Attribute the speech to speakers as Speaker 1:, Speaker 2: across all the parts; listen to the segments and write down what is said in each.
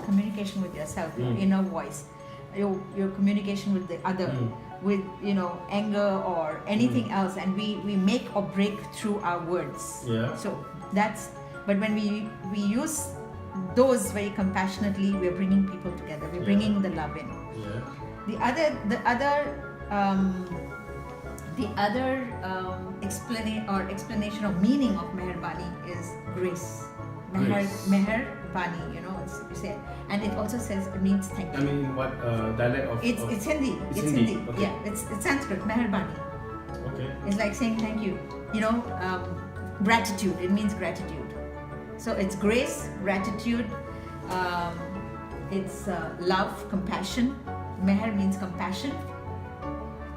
Speaker 1: communication with yourself, your inner voice, your communication with the other, with anger or anything else, and we make or break through our words. So that's, but when we use those very compassionately, we're bringing people together, we're bringing the love in. The other explanation of meaning of Meher Bani is grace. Meher Bani, you say, and it also says, it means thank you.
Speaker 2: I mean, what dialect of?
Speaker 1: It's Hindi. It's Hindi.
Speaker 2: Okay.
Speaker 1: Yeah, it's Sanskrit. Meher Bani.
Speaker 2: Okay.
Speaker 1: It's like saying thank you. Gratitude. It means gratitude. So it's grace, gratitude. It's love, compassion. Meher means compassion.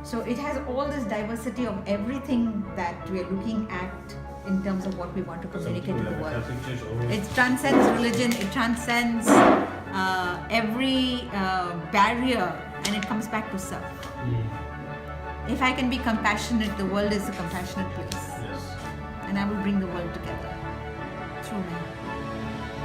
Speaker 1: So it has all this diversity of everything that we are looking at in terms of what we want to communicate to the world. It transcends religion, it transcends every barrier, and it comes back to self. If I can be compassionate, the world is a compassionate place. And I will bring the world together through me.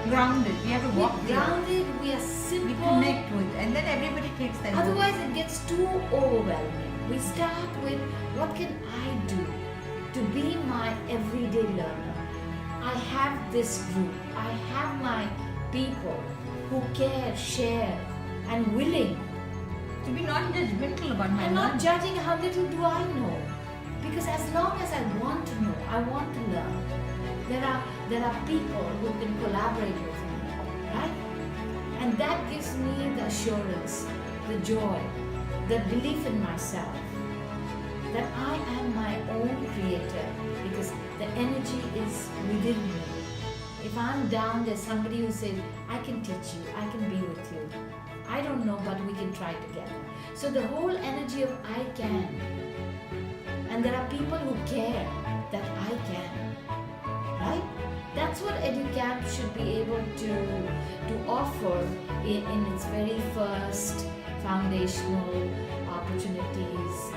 Speaker 1: Grounded, we have to walk
Speaker 3: grounded, we are simple.
Speaker 1: We connect with, and then everybody takes that.
Speaker 3: Otherwise it gets too overwhelming. We start with, what can I do to be my everyday learner? I have this group, I have my people who care, share, and willing
Speaker 1: to be not judgmental about my
Speaker 3: I'm not
Speaker 1: learning.
Speaker 3: judging how little do I know. Because as long as I want to know, I want to learn, there are people who can collaborate with me, right? And that gives me the assurance, the joy, the belief in myself that I am my own creator, because the energy is within me. If I'm down, there's somebody who says, I can teach you, I can be with you. I don't know, but we can try together. So the whole energy of I can. And there are people who care that I can. Right? That's what EduCamp should be able to offer in its very first foundational opportunities,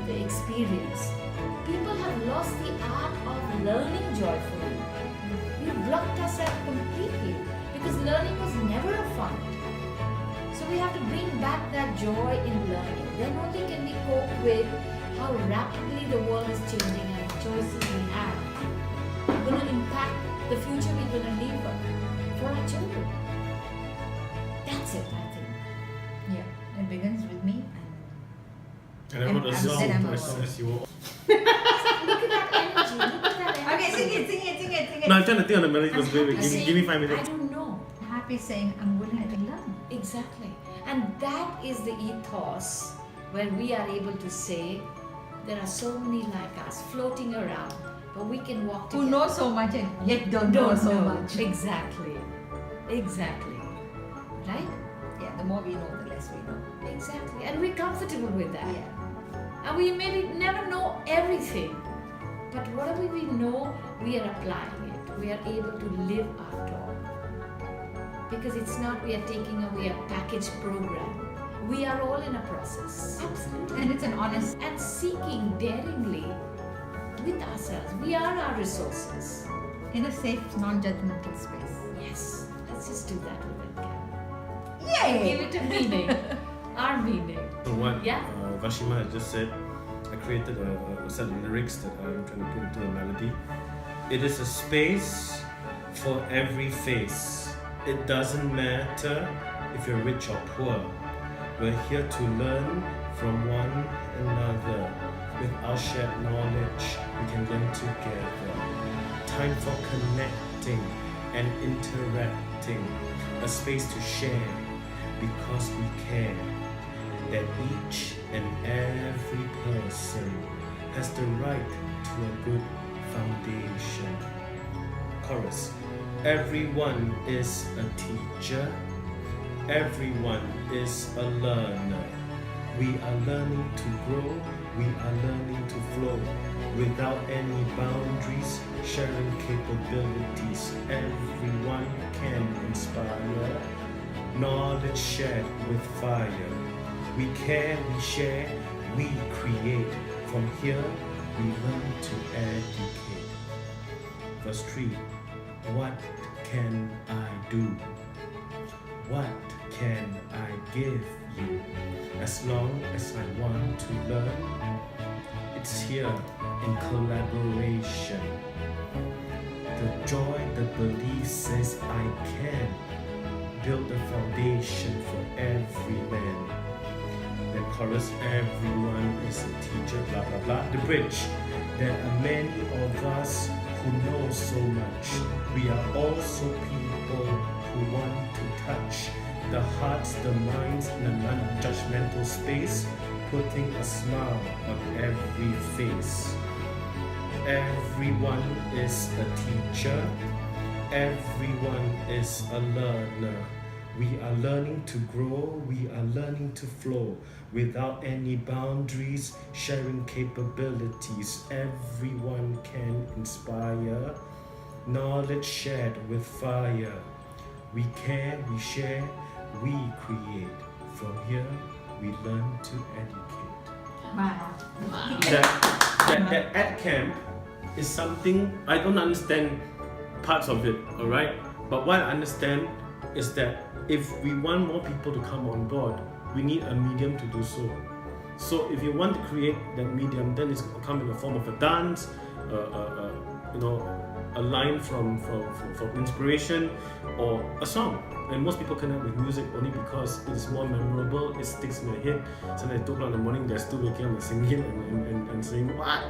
Speaker 3: the experience. People have lost the art of learning joyfully. We blocked ourselves completely because learning was never a fun. So we have to bring back that joy in learning. Then only can we cope with how rapidly the world is changing and the choices we have are going to impact the future we're going to leave for our children. That's it, I think.
Speaker 1: Yeah, it begins with me.
Speaker 2: And I wrote a song as you were.
Speaker 3: Look at that energy, look at that energy.
Speaker 1: Okay, sing it.
Speaker 2: No, I'm trying to think on the melody.
Speaker 3: I'm happy
Speaker 2: Give
Speaker 3: saying,
Speaker 2: me 5 minutes.
Speaker 3: I don't know.
Speaker 1: Happy saying, I'm willing to learn.
Speaker 3: Exactly. And that is the ethos where we are able to say, there are so many like us floating around, but we can walk together.
Speaker 1: Who know so much and yet don't know so much.
Speaker 3: Exactly. Right?
Speaker 1: Yeah, the more we know, the less we know.
Speaker 3: Exactly. And we're comfortable with that.
Speaker 1: Yeah.
Speaker 3: And we maybe never know everything, but whatever we know, we are applying it. We are able to live our talk. Because it's not we are taking away a packaged program. We are all in a process. Absolutely.
Speaker 1: And it's an honest.
Speaker 3: And seeking daringly with ourselves. We are our resources.
Speaker 1: In a safe, non-judgmental space.
Speaker 3: Yes. Let's just do that with it.
Speaker 1: Yay!
Speaker 3: Give it a meaning. Our meaning.
Speaker 2: So what
Speaker 3: Yeah.
Speaker 2: Vashima has just said, I created a set of lyrics that I'm trying to put into a melody. It is a space for every face. It doesn't matter if you're rich or poor. We're here to learn from one another. With our shared knowledge, we can learn together. Time for connecting and interacting. A space to share because we care. That each and every person has the right to a good foundation. Chorus. Everyone is a teacher. Everyone is a learner. We are learning to grow. We are learning to flow. Without any boundaries, sharing capabilities. Everyone can inspire. Knowledge shared with fire. We care, we share, we create. From here, we learn to educate. Verse 3. What can I do? What can I give you? As long as I want to learn, it's here in collaboration. The joy, the belief says I can build a foundation for every man. The chorus, everyone is a teacher, blah blah blah. The bridge, there are many of us who know so much. We are also people who want to touch the hearts, the minds in a non-judgmental space, putting a smile on every face. Everyone is a teacher. Everyone is a learner. We are learning to grow, we are learning to flow without any boundaries, sharing capabilities. Everyone can inspire, knowledge shared with fire. We care, we share, we create. From here, we learn to educate.
Speaker 1: Wow.
Speaker 2: That ed camp is something I don't understand parts of it, alright? But what I understand is that if we want more people to come on board, we need a medium to do so. So if you want to create that medium, then it's going to come in the form of a dance, a line from inspiration, or a song. And most people connect with music only because it is more memorable, it sticks in their head. So at 2 o'clock in the morning, they're still waking up and singing and saying, what?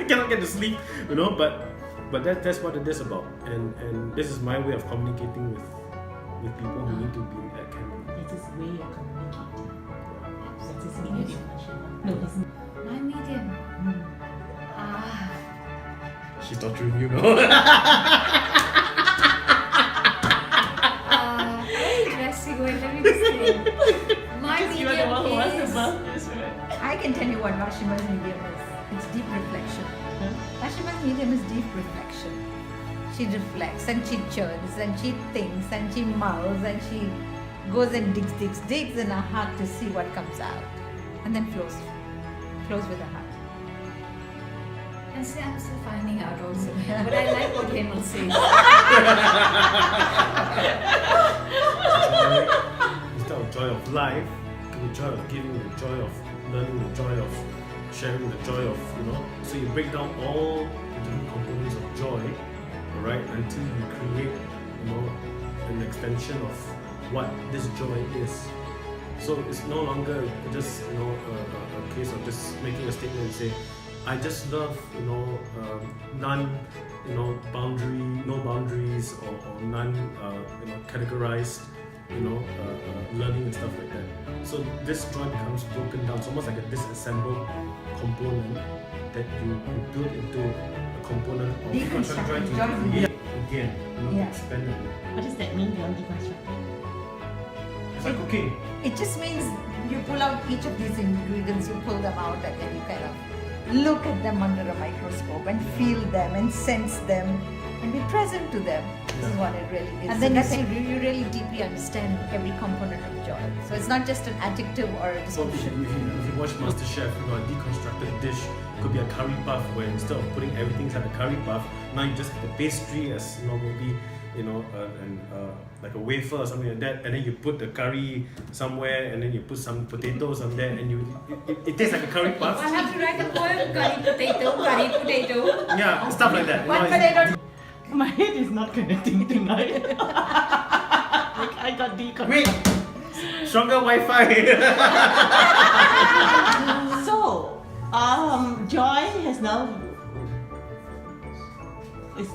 Speaker 2: Cannot get to sleep, But that's what it is about. And this is my way of communicating with people who need to be in that camp.
Speaker 4: It's his way of communicating. That's his medium. No, his
Speaker 3: My medium.
Speaker 2: She's torturing you now.
Speaker 3: Very interesting. Wait, let me just say. My
Speaker 4: because you are the one who
Speaker 3: medium
Speaker 4: wants to
Speaker 3: is.
Speaker 4: buff this, right?
Speaker 1: I can tell you what Vashima's medium is. It's deep reflection. Vashima's medium is deep reflection. She reflects and she churns and she thinks and she mulls and she goes and digs in her heart to see what comes out, and then flows with her heart.
Speaker 3: And see, I'm still finding out also. But I like what Hemal says.
Speaker 2: Instead of joy of life, the joy of giving, the joy of learning, the joy of sharing, the joy of, So you break down all the different components of joy, alright, until you create, an extension of what this joy is. So it's no longer just, a case of just making a statement and say, I just love, none, no boundaries or none, categorized, learning and stuff like that. So this joy becomes broken down. It's almost like a disassembled component that you build into a component of
Speaker 1: Deconstructed joy.
Speaker 2: create again,
Speaker 1: Yeah.
Speaker 2: expand it.
Speaker 4: What does that mean beyond deconstructing?
Speaker 2: It's like cooking.
Speaker 1: It just means you pull out each of these ingredients, you pull them out, and then you kind of look at them under a microscope and feel them and sense them and be present to them. This is what it really is. And then you really deeply understand every component of joy. So it's not just an adjective or a
Speaker 2: So if
Speaker 1: description.
Speaker 2: you watch MasterChef, a deconstructed dish could be a curry puff, where instead of putting everything inside a curry puff, now you just put the pastry as maybe like a wafer or something like that, and then you put the curry somewhere, and then you put some potatoes on there, and it tastes like a curry puff.
Speaker 3: I have to write a poem. Curry potato.
Speaker 2: Yeah, stuff like that.
Speaker 1: One potato.
Speaker 4: My head is not connecting tonight. Like I got deconstructed.
Speaker 2: Wait, stronger Wi-Fi.
Speaker 4: So, joy is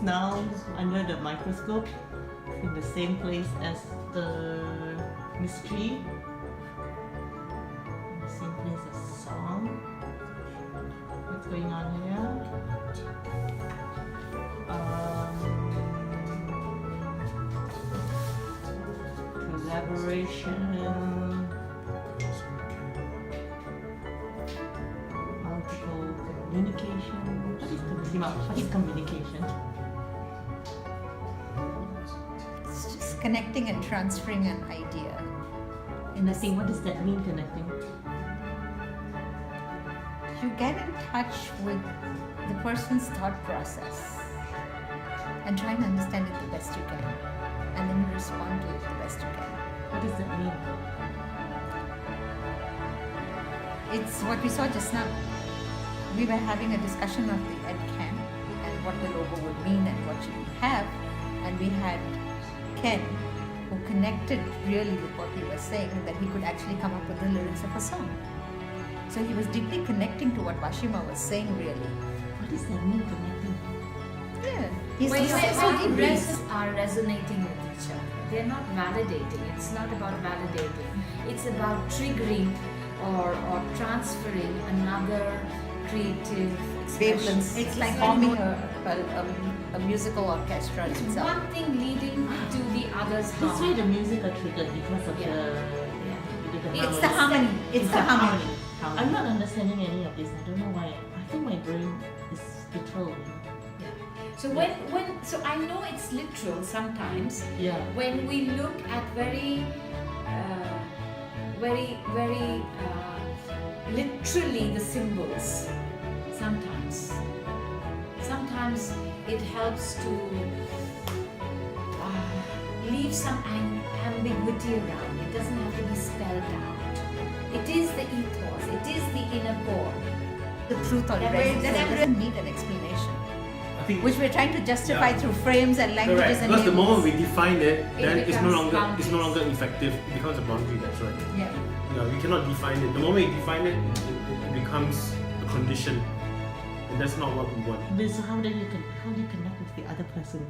Speaker 4: now under the microscope in the same place as the mystery, in the same place as song. What's going on here? Collaboration, multiple communication. What is communication?
Speaker 1: It's just connecting and transferring an idea.
Speaker 4: Connecting. What does that mean, connecting?
Speaker 1: You get in touch with the person's thought process and try and understand it the best you can, and then you respond to it the best you can.
Speaker 4: What does that mean?
Speaker 1: It's what we saw just now. We were having a discussion of the Ed Can and what the logo would mean and what should we have, and we had Ken who connected really with what we were saying, and that he could actually come up with the lyrics of a song. So he was deeply connecting to what Washima was saying really.
Speaker 4: What does that mean, connecting?
Speaker 1: Yeah. He's
Speaker 3: When
Speaker 1: so deeply.
Speaker 3: are resonating with each other, they're not validating. It's not about validating. It's about triggering or transferring another creative expression.
Speaker 1: Wavelengths. It's like forming a musical orchestra
Speaker 3: It's
Speaker 1: itself.
Speaker 3: one thing leading to the other's
Speaker 4: That's why
Speaker 3: harmony.
Speaker 4: the music are triggered because of
Speaker 3: Yeah.
Speaker 1: It's the harmony. It's the harmony.
Speaker 4: I'm not understanding any of this. I don't know why. I think my brain is literal.
Speaker 3: So so I know it's literal sometimes.
Speaker 4: Yeah.
Speaker 3: When we look at very literally the symbols, sometimes it helps to leave some ambiguity around. It doesn't have to be spelled out. It is the ethos, it is the inner core.
Speaker 1: The truth or
Speaker 3: That
Speaker 1: right.
Speaker 3: way-
Speaker 1: That doesn't need an explanation,
Speaker 2: I think
Speaker 1: which we're trying to justify
Speaker 2: Yeah.
Speaker 1: through frames and languages
Speaker 2: correct.
Speaker 1: and
Speaker 2: Because the
Speaker 1: labels.
Speaker 2: moment we define it, then it's no
Speaker 3: becomes
Speaker 2: longer
Speaker 3: boundaries.
Speaker 2: effective. It becomes a boundary. That's right.
Speaker 1: Yeah.
Speaker 2: Yeah, we cannot define it. The moment we define it, it becomes a condition, and that's not what we want.
Speaker 4: So how do you connect with the other person?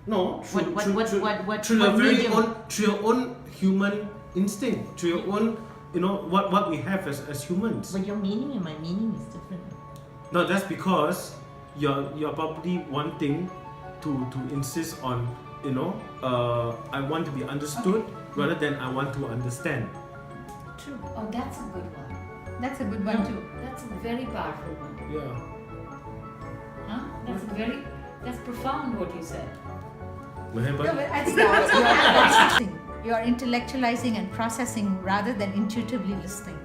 Speaker 2: No, through,
Speaker 4: What-
Speaker 2: through,
Speaker 4: what-
Speaker 2: through,
Speaker 4: what- what-
Speaker 2: through
Speaker 4: what
Speaker 2: your very
Speaker 4: medium?
Speaker 2: own, through your own human instinct, through your own, what we have as humans.
Speaker 4: But your meaning and my meaning is different.
Speaker 2: No, that's because you're probably wanting to insist on, I want to be understood rather than I want to understand.
Speaker 1: True.
Speaker 3: Oh, that's a good one.
Speaker 1: That's a good one too.
Speaker 3: That's a very powerful one.
Speaker 2: Yeah.
Speaker 3: Huh? That's profound what you said.
Speaker 1: No,
Speaker 2: Mahabat?
Speaker 1: but it's you're intellectualizing and processing rather than intuitively listening.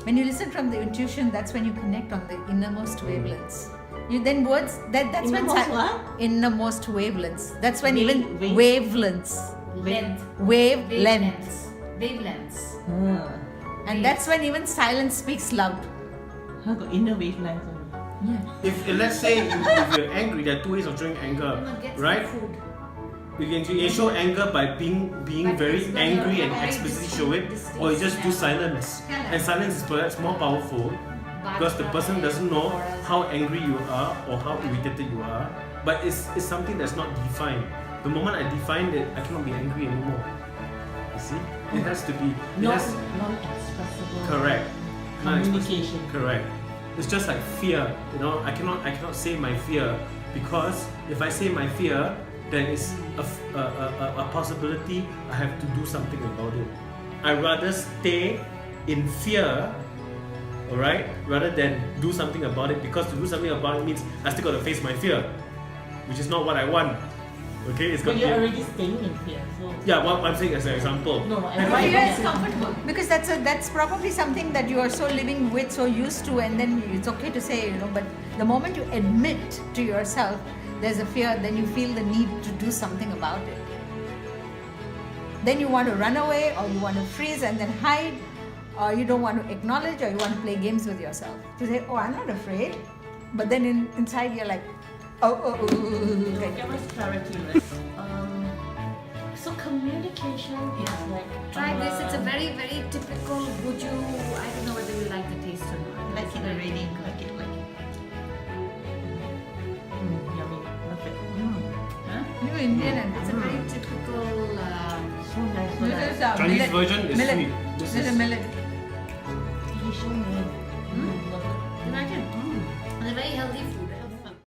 Speaker 1: When you listen from the intuition, that's when you connect on the innermost wavelengths. You then words that's when
Speaker 4: Innermost what?
Speaker 1: innermost wavelengths. That's when
Speaker 4: Wave-
Speaker 1: even
Speaker 4: wave-
Speaker 1: wavelengths,
Speaker 3: Length.
Speaker 1: wavelengths,
Speaker 3: Wavelengths.
Speaker 1: and that's when even silence speaks loud.
Speaker 4: I got inner wavelengths only.
Speaker 1: Yeah.
Speaker 2: If let's say if you're angry, there are two ways of showing anger,
Speaker 3: Get some
Speaker 2: right?
Speaker 3: food.
Speaker 2: You can show anger by being
Speaker 3: But
Speaker 2: very
Speaker 3: it's when
Speaker 2: angry
Speaker 3: you're
Speaker 2: and
Speaker 3: very
Speaker 2: explicitly show it,
Speaker 3: distinct
Speaker 2: or you just do
Speaker 3: silence.
Speaker 2: silence. And silence is perhaps more powerful because the person doesn't know how angry you are or how irritated you are, but it's something that's not defined. The moment I define it, I cannot be angry anymore. You see, it has to be. It has,
Speaker 4: Non-expressible.
Speaker 2: correct.
Speaker 4: Communication.
Speaker 2: Correct. It's just like fear. I cannot say my fear because if I say my fear, then it's a possibility I have to do something about it. I rather stay in fear, alright, rather than do something about it, because to do something about it means I still got to face my fear, which is not what I want. Okay, it's
Speaker 4: But
Speaker 2: got
Speaker 4: you're
Speaker 2: to
Speaker 4: already staying in fear, so.
Speaker 2: yeah, what I'm saying as an example.
Speaker 4: No,
Speaker 1: But
Speaker 4: everybody
Speaker 1: fear
Speaker 4: is
Speaker 1: is comfortable because that's probably something that you are so living with, so used to, and then it's okay to say, but the moment you admit to yourself there's a fear, then you feel the need to do something about it. Then you want to run away, or you want to freeze and then hide, or you don't want to acknowledge, or you want to play games with yourself. To say, oh, I'm not afraid, but then inside you're like, oh.
Speaker 4: Give us clarity, right? So communication is like.
Speaker 3: Try this. It's a very, very typical. Would you? I don't know whether you like the taste or not.
Speaker 4: Like it already. Like it. Yummy. Love it.
Speaker 3: Huh?
Speaker 1: You're Indian and
Speaker 3: It's a very typical.
Speaker 4: So nice. So
Speaker 1: This
Speaker 4: nice.
Speaker 1: is
Speaker 2: Chinese
Speaker 1: millet.
Speaker 2: version is
Speaker 1: Millet.
Speaker 2: sweet. This
Speaker 1: This is
Speaker 2: is
Speaker 1: millet.
Speaker 4: You show me. Love it.
Speaker 3: You like it? It's a very healthy food.